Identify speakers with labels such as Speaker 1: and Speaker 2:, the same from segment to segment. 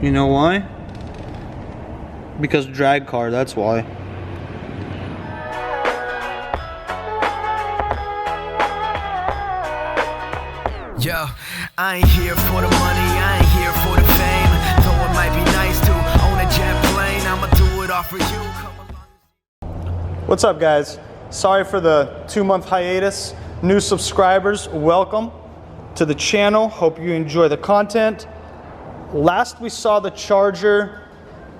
Speaker 1: You know why? Because drag car, that's why.
Speaker 2: Yo, I ain't here for the money, I ain't here for the fame. Though it might be nice to own a jet plane, I'ma do it all for you.
Speaker 1: What's up, guys? Sorry for the 2-month hiatus. New subscribers, welcome to the channel. Hope you enjoy the content. Last we saw the Charger,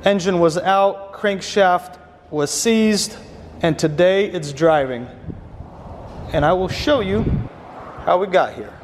Speaker 1: engine was out, crankshaft was seized, and today it's driving. And I will show you how we got here.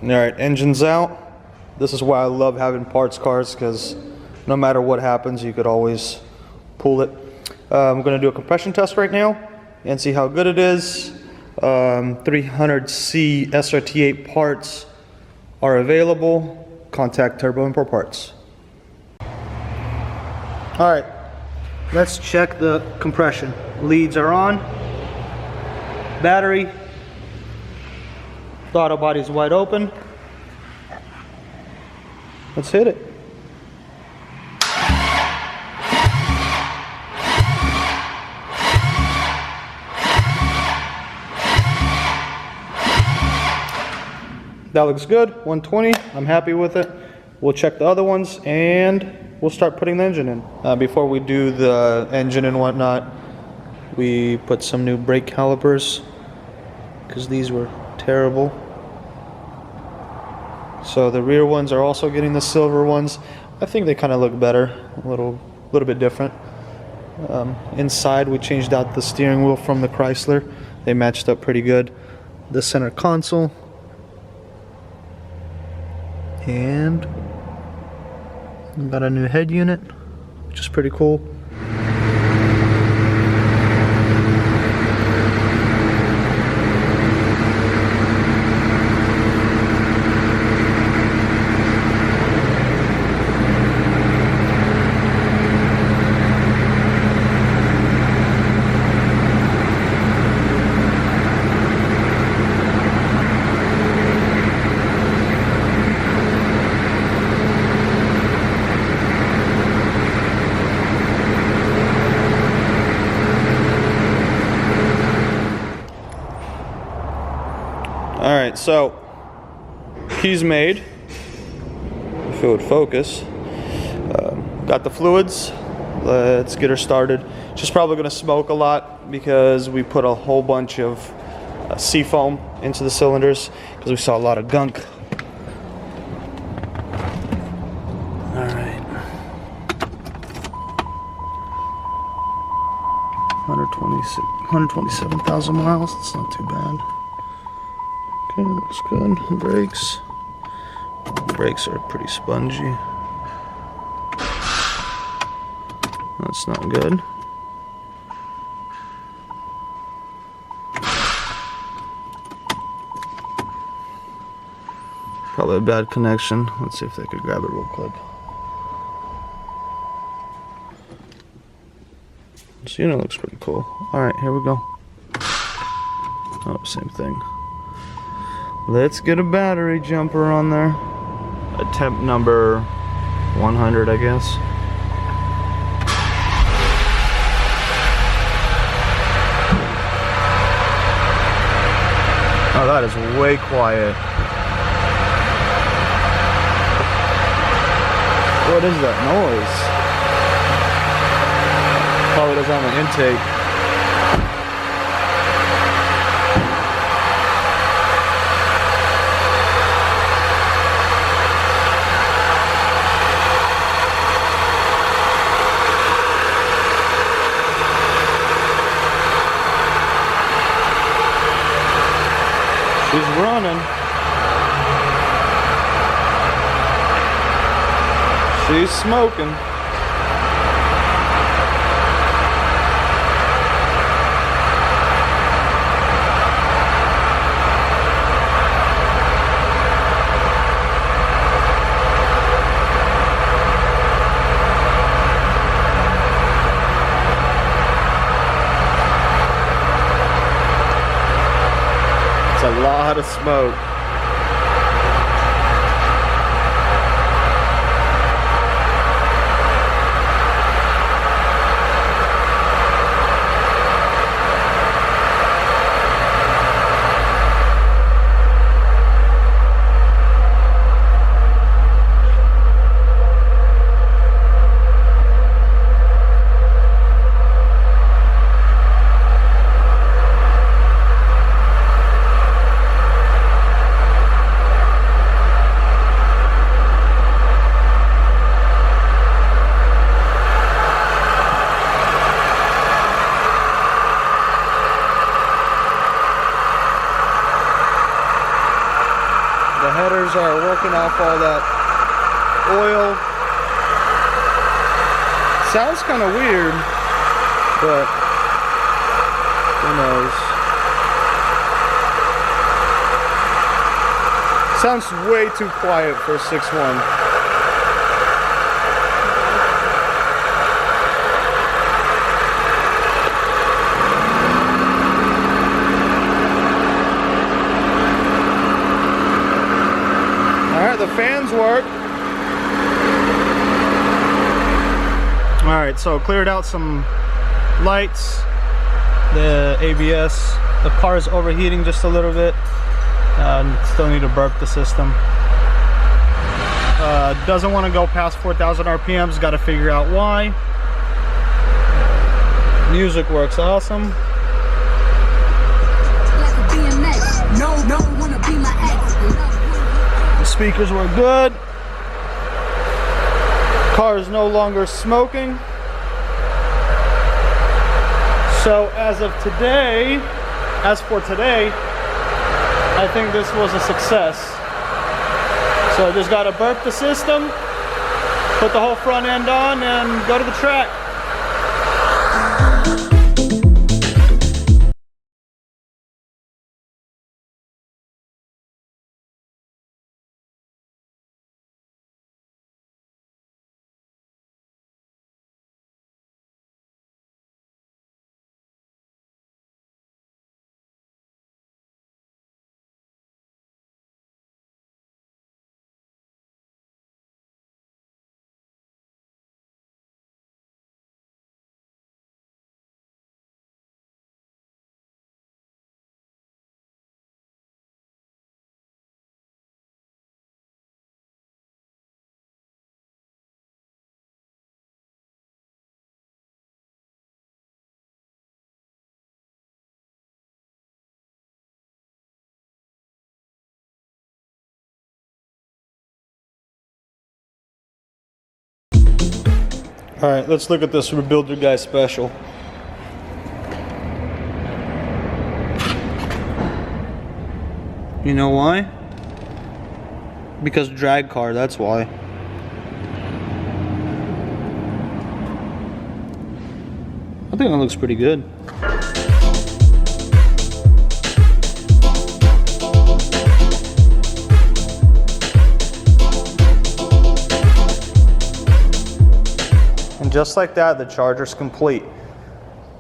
Speaker 1: Alright, engine's out. This is why I love having parts cars, because no matter what happens, you could always pull it. I'm going to do a compression test right now and see how good it is. 300C SRT-8 parts are available. Contact Turbo Import Parts. Alright, let's check the compression. Leads are on. Battery. Throttle body's wide open. Let's hit it. That looks good, 120, I'm happy with it. We'll check the other ones and we'll start putting the engine in. Before we do the engine and whatnot, we put some new brake calipers because these were terrible. So the rear ones are also getting the silver ones. I think they kind of look better, a little bit different. Inside we changed out the steering wheel from the Chrysler. They matched up pretty good. The center console. And got a new head unit, which is pretty cool. Alright, so key's made, if it would focus. Got the fluids, let's get her started. She's probably going to smoke a lot because we put a whole bunch of seafoam into the cylinders because we saw a lot of gunk. Alright. 127,000 miles, that's not too bad. Okay, looks good. Brakes. Brakes are pretty spongy. That's not good. Probably a bad connection. Let's see if they could grab it real quick. This unit looks pretty cool. Alright, here we go. Oh, same thing. Let's get a battery jumper on there. Attempt number 100, I guess. Oh, that is way quiet. What is that noise? Probably doesn't have an intake. He's running. She's smoking. It's a lot of smoke. The headers are working off all that oil. Sounds kind of weird, but who knows? Sounds way too quiet for a 6.1. The fans work. All right, so cleared out some lights, the ABS. The car is overheating just a little bit. Still need to burp the system. Doesn't want to go past 4,000 RPMs. Got to figure out why. Music works awesome. The speakers were good. Car is no longer smoking. So as for today, I think this was a success. So I just got to burp the system, put the whole front end on, and go to the track. All right, let's look at this Rebuilder Guy special. You know why? Because drag car, that's why. I think it looks pretty good. Just like that, the Charger's complete.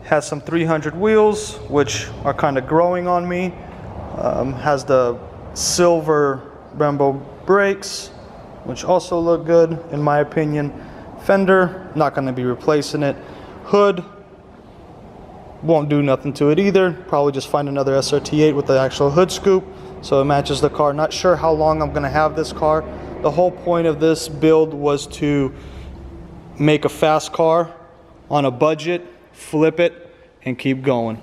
Speaker 1: Has some 300 wheels, which are kind of growing on me. Has the silver Brembo brakes, which also look good in my opinion. Fender, not going to be replacing it. Hood, won't do nothing to it either. Probably just find another SRT-8 with the actual hood scoop so it matches the car. Not sure how long I'm going to have this car. The whole point of this build was to make a fast car on a budget, flip it, and keep going.